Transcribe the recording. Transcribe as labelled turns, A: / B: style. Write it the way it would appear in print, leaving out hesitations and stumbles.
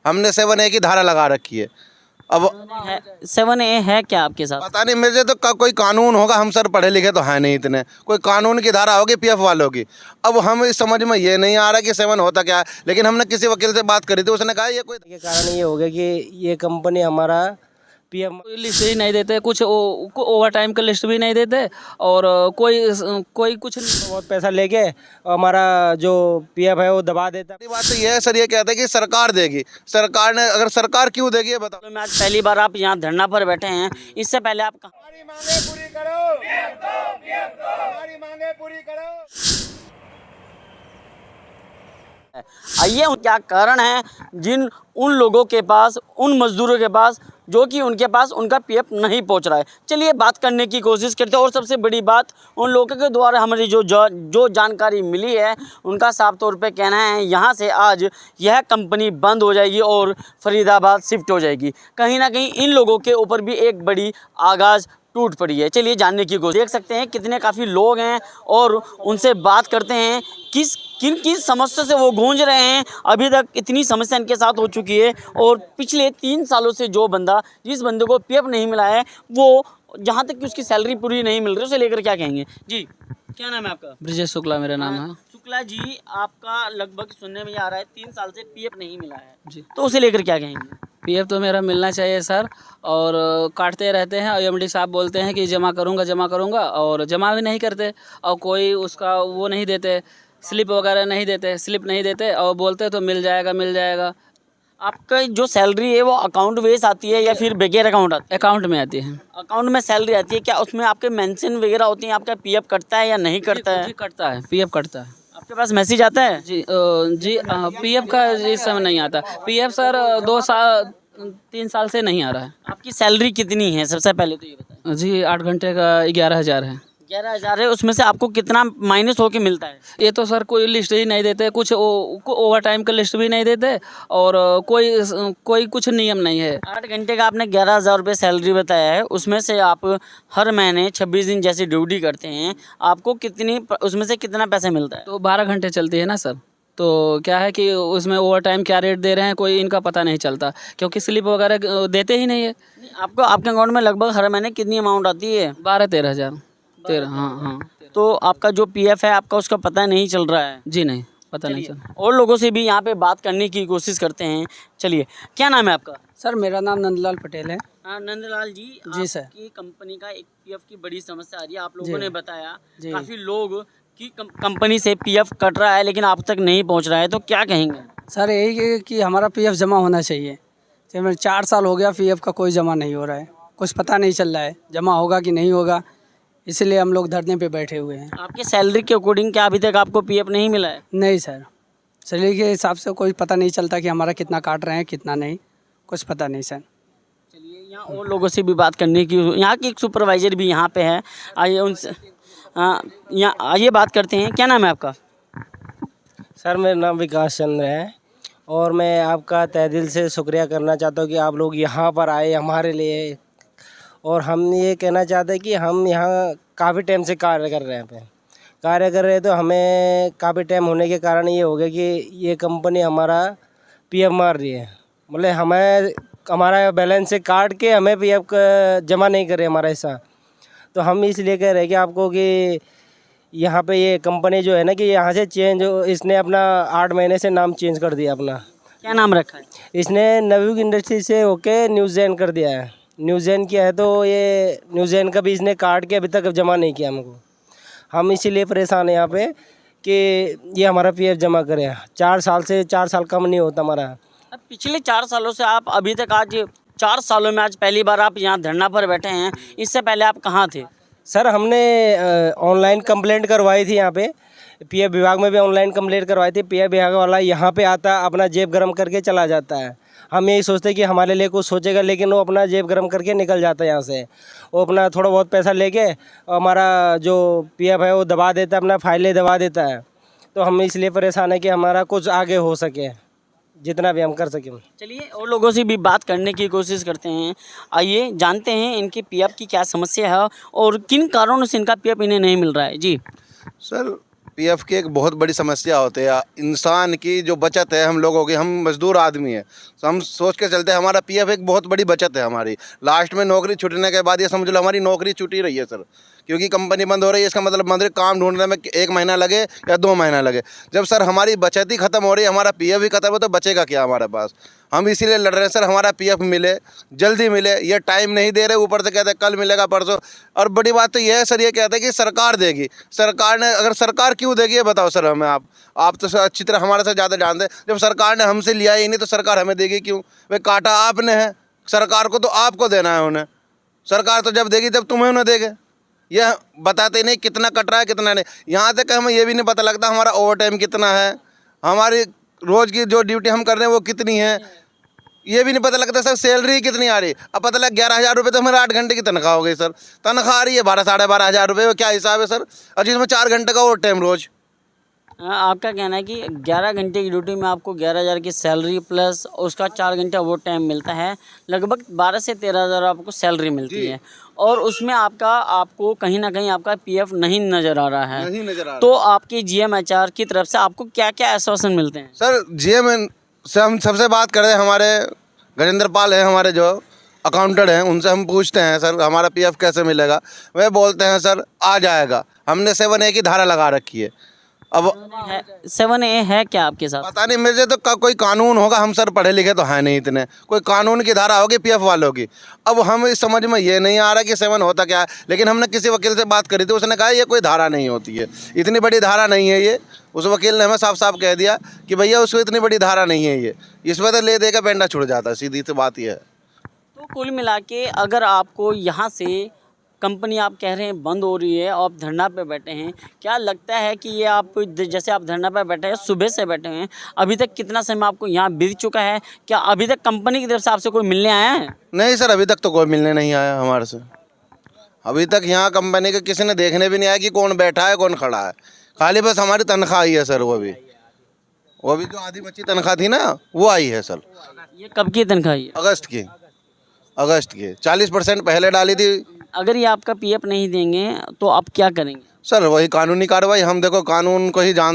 A: हमने 7A की धारा लगा रखी है। अब
B: 7A है क्या आपके साथ?
A: पता नहीं मुझे तो कोई कानून होगा, हम सर पढ़े लिखे तो है नहीं इतने, कोई कानून की धारा होगी पीएफ वालों की। अब हम इस समझ में ये नहीं आ रहा कि 7 होता क्या है, लेकिन हमने किसी वकील से बात करी थी, उसने कहा ये कोई
C: के कारण ये हो गया कि ये कंपनी हमारा पीएफ
D: कोई लिस्ट ही नहीं देते, कुछ ओवर टाइम का लिस्ट भी नहीं देते, और कोई कुछ
C: बहुत पैसा लेके हमारा जो पीएफ है वो दबा देता।
A: बड़ी बात तो ये है सर, ये कहते हैं कि सरकार देगी। सरकार ने, अगर सरकार क्यों देगी ये बताओ।
B: तो मैं आज पहली बार आप यहाँ धरना पर बैठे हैं, इससे पहले आप कहाँ?
E: हमारी मांगे पूरी करो, हमारी मांगे पूरी करो।
B: आइए क्या कारण है जिन उन लोगों के पास, उन मजदूरों के पास जो कि उनके पास उनका पीएफ नहीं पहुंच रहा है। चलिए बात करने की कोशिश करते हैं। और सबसे बड़ी बात, उन लोगों के द्वारा हमारी जो जानकारी मिली है, उनका साफ तौर पे कहना है यहाँ से आज यह कंपनी बंद हो जाएगी और फरीदाबाद शिफ्ट हो जाएगी। कहीं ना कहीं इन लोगों के ऊपर भी एक बड़ी आगाज़ टूट पड़ी है। चलिए जानने की कोशिश, देख सकते हैं कितने काफ़ी लोग हैं और उनसे बात करते हैं किन किन समस्या से वो गूंज रहे हैं। अभी तक इतनी समस्या इनके साथ हो चुकी है और पिछले 3 सालों से जिस बंदे को पीएफ नहीं मिला है, वो जहाँ तक कि उसकी सैलरी पूरी नहीं मिल रही, उसे लेकर क्या कहेंगे? जी क्या नाम है आपका?
D: ब्रिजेश शुक्ला मेरा नाम है।
B: शुक्ला जी, आपका लगभग सुनने में आ रहा है 3 साल से पीएफ नहीं मिला है
D: जी।
B: तो उसे लेकर क्या कहेंगे?
D: पीएफ तो मेरा मिलना चाहिए सर, और काटते रहते हैं। और एमडी साहब बोलते हैं कि जमा करूँगा, और जमा भी नहीं करते, और कोई उसका वो नहीं देते, स्लिप वगैरह नहीं देते, और बोलते तो मिल जाएगा।
B: आपका जो सैलरी है वो अकाउंट बेस आती है या फिर बगैर अकाउंट आती है?
D: अकाउंट में आती है।
B: अकाउंट में सैलरी आती है, क्या उसमें आपके मेंशन वगैरह होती हैं, आपका पीएफ कटता है या नहीं कटता है?
D: जी कटता है, पीएफ कटता है।
B: आपके पास मैसेज आता है?
D: जी पीएफ का इस समय नहीं आता। पीएफ सर 3 साल से नहीं आ रहा है।
B: आपकी सैलरी कितनी है सबसे पहले तो ये बताएं।
D: जी 8 घंटे का 11,000 है।
B: 11,000 है, उसमें से आपको कितना माइनस होके मिलता है?
D: ये तो सर कोई लिस्ट ही नहीं देते, कुछ ओवर टाइम का लिस्ट भी नहीं देते, और कोई कुछ नियम नहीं है।
B: 8 घंटे का आपने 11,000 रुपये सैलरी बताया है, उसमें से आप हर महीने 26 दिन जैसी ड्यूटी करते हैं, आपको उसमें से कितना पैसा मिलता है?
D: तो 12 घंटे चलती है ना सर, तो क्या है कि उसमें ओवर टाइम क्या रेट दे रहे हैं कोई इनका पता नहीं चलता, क्योंकि स्लिप वगैरह देते ही नहीं है।
B: आपको आपके अकाउंट में लगभग हर महीने कितनी अमाउंट आती है?
D: 12-13 हज़ार। 13, हाँ।
B: तो आपका जो पीएफ है आपका उसका पता नहीं चल रहा है?
D: जी नहीं, पता नहीं चला।
B: और लोगों से भी यहाँ पे बात करने की कोशिश करते हैं। चलिए, क्या नाम है आपका?
F: सर मेरा नाम नंदलाल पटेल है।
B: हाँ नंदलाल जी,
F: जी सर।
B: आपकी कंपनी का एक पीएफ की बड़ी समस्या आ रही है, आप लोगों ने बताया
F: जी।
B: काफ़ी लोग की कंपनी से पीएफ कट रहा है लेकिन आप तक नहीं पहुँच रहा है, तो क्या कहेंगे?
F: सर यही कि हमारा पीएफ जमा होना चाहिए। जब 4 साल हो गया पीएफ का कोई जमा नहीं हो रहा है, कुछ पता नहीं चल रहा है जमा होगा कि नहीं होगा, इसलिए हम लोग धरने पे बैठे हुए हैं।
B: आपके सैलरी के अकॉर्डिंग क्या अभी तक आपको पीएफ नहीं मिला है?
F: नहीं सर, सैलरी के हिसाब से कोई पता नहीं चलता कि हमारा कितना काट रहे हैं कितना नहीं, कुछ पता नहीं सर।
B: चलिए यहाँ और लोगों से भी बात करने की, यहाँ की एक सुपरवाइजर भी यहाँ पे है, आइए उनसे यहाँ आइए बात करते हैं। क्या नाम है आपका?
C: सर मेरा नाम विकास चंद्र है, और मैं आपका तहे दिल से शुक्रिया करना चाहता हूँ कि आप लोग यहाँ पर आए हमारे लिए। और हम ये कहना चाहते हैं कि हम यहाँ काफ़ी टाइम से कार्य कर रहे हैं, तो हमें काफ़ी टाइम होने के कारण ये हो गया कि ये कंपनी हमारा पीएफ मार रही है, मतलब हमारा बैलेंस से काट के हमें पीएफ जमा नहीं करे हमारा हिस्सा। तो हम इसलिए कह रहे हैं कि आपको कि यहाँ पे ये कंपनी जो है ना कि यहाँ से इसने अपना 8 महीने से नाम चेंज कर दिया अपना।
B: क्या नाम रखा है?
C: इसने नवयुग इंडस्ट्री से होके न्यूज़ेन कर दिया है, न्यूज़ेन किया है, तो ये न्यूज़ेन का भी इसने काट के अभी तक जमा नहीं किया हमको। हम इसीलिए परेशान हैं यहाँ पे कि ये हमारा पीएफ जमा करे। 4 साल कम नहीं होता हमारा।
B: अब पिछले 4 सालों से आप अभी तक, आज 4 सालों में आज पहली बार आप यहाँ धरना पर बैठे हैं, इससे पहले आप कहाँ थे?
C: सर हमने ऑनलाइन कंप्लेंट करवाई थी यहाँ पे, पीएफ विभाग में भी ऑनलाइन कंप्लेंट करवाई थी। पीएफ विभाग वाला यहाँ पे आता, अपना जेब गरम करके चला जाता है। हम यही सोचते हैं कि हमारे लिए कुछ सोचेगा, लेकिन वो अपना जेब गरम करके निकल जाता है यहाँ से। वो अपना थोड़ा बहुत पैसा लेके हमारा जो पीएफ है वो दबा देता है, अपना फाइलें दबा देता है। तो हम इसलिए परेशान है कि हमारा कुछ आगे हो सके, जितना भी हम कर सकें।
B: चलिए और लोगों से भी बात करने की कोशिश करते हैं। आइए जानते हैं इनकी पीएफ की क्या समस्या है और किन कारणों से इनका पीएफ इन्हें नहीं मिल रहा है। जी
A: सर पीएफ की एक बहुत बड़ी समस्या होती है इंसान की जो बचत है हम लोगों की। हम मजदूर आदमी है तो हम सोच के चलते हैं हमारा पीएफ एक बहुत बड़ी बचत है हमारी। लास्ट में नौकरी छूटने के बाद ये समझ लो हमारी नौकरी छूटी रही है सर, क्योंकि कंपनी बंद हो रही है। इसका मतलब बंद काम ढूंढने में 1 महीना लगे या 2 महीना लगे। जब सर हमारी बचत ही खत्म हो रही है, हमारा पीएफ ही खत्म हो, तो बचेगा क्या हमारे पास। हम इसीलिए लड़ रहे हैं सर, हमारा पीएफ मिले, जल्दी मिले। ये टाइम नहीं दे रहे, ऊपर से कहते हैं कल मिलेगा परसों। और बड़ी बात तो यह है सर, ये कहते हैं कि सरकार देगी। सरकार ने, अगर सरकार क्यों देगी ये बताओ सर हमें। आप तो सर अच्छी तरह हमारे से ज़्यादा जानते हैं। जब सरकार ने हमसे लिया ही नहीं तो सरकार हमें देगी क्यों? वे काटा आपने है, सरकार को तो आपको देना है उन्हें। सरकार तो जब देगी तब तुम्हें उन्हें देगे। यह बताते नहीं कितना कट रहा है कितना नहीं। यहाँ तक हमें ये भी नहीं पता लगता हमारा ओवर टाइम कितना है, हमारी रोज़ की जो ड्यूटी हम कर रहे हैं वो कितनी है, ये भी नहीं पता लगता सर। सैलरी कितनी आ रही है, अब पता लगा 11,000 रुपये तो हमारे 8 घंटे की तनख्वाह हो गई सर। तनख्वाह आ रही है 12 साढ़े 12,000 रुपये, वो क्या हिसाब है सर? और जिसमें 4 घंटे का ओवर टाइम रोज़।
B: आपका कहना है कि 11 घंटे की ड्यूटी में आपको 11,000 की सैलरी प्लस उसका 4 घंटा वो टाइम मिलता है, लगभग 12 से 13,000 आपको सैलरी मिलती है। और उसमें आपको कहीं ना कहीं आपका पीएफ नहीं नज़र आ रहा है।
A: नहीं नजर आ रहा।
B: तो आपकी जीएमएचआर की तरफ से आपको क्या क्या आश्वासन मिलते हैं?
A: सर जीएम से हम सबसे बात कर रहे हैं, हमारे गजेंद्र पाल हैं हमारे जो अकाउंटेंट हैं, उनसे हम पूछते हैं सर हमारा पीएफ कैसे मिलेगा। वे बोलते हैं सर आ जाएगा। हमने 7A की धारा लगा रखी है। अब
B: 7A है क्या आपके साथ?
A: पता नहीं, मेरे तो कोई कानून होगा, हम सर पढ़े लिखे तो हैं नहीं इतने। कोई कानून की धारा होगी पीएफ वालों की। अब हम इस समझ में ये नहीं आ रहा कि 7 होता क्या है। लेकिन हमने किसी वकील से बात करी थी, उसने कहा ये कोई धारा नहीं होती है, इतनी बड़ी धारा नहीं है ये। उस वकील ने हमें साफ साफ कह दिया कि भैया उसको इतनी बड़ी धारा नहीं है ये, इसमें तो ले देकर पेंडा छुड़ जाता है, सीधी सी बात ये है।
B: तो कुल मिला के अगर आपको यहाँ से कंपनी आप कह रहे हैं बंद हो रही है और आप धरना पे बैठे हैं, क्या लगता है कि ये आप जैसे आप धरना पे बैठे हैं, सुबह से बैठे हैं, अभी तक कितना समय आपको यहाँ बीत चुका है? क्या अभी तक कंपनी की तरफ से आपसे कोई मिलने आया है?
A: नहीं सर, अभी तक तो कोई मिलने नहीं आया हमारे से। अभी तक यहाँ कंपनी के किसी ने देखने भी नहीं आया कि कौन बैठा है कौन खड़ा है। खाली बस हमारी तनख्वाह आई है सर, वो भी जो आधी बची तनख्वाह थी ना वो आई है सर।
B: ये कब की तनख्वाह है?
A: अगस्त की 40% पहले डाली थी।
B: अगर ये आपका पीएफ नहीं देंगे तो आप क्या करेंगे?
A: सर वही कानूनी कार्रवाई। हम देखो कानून को ही जानते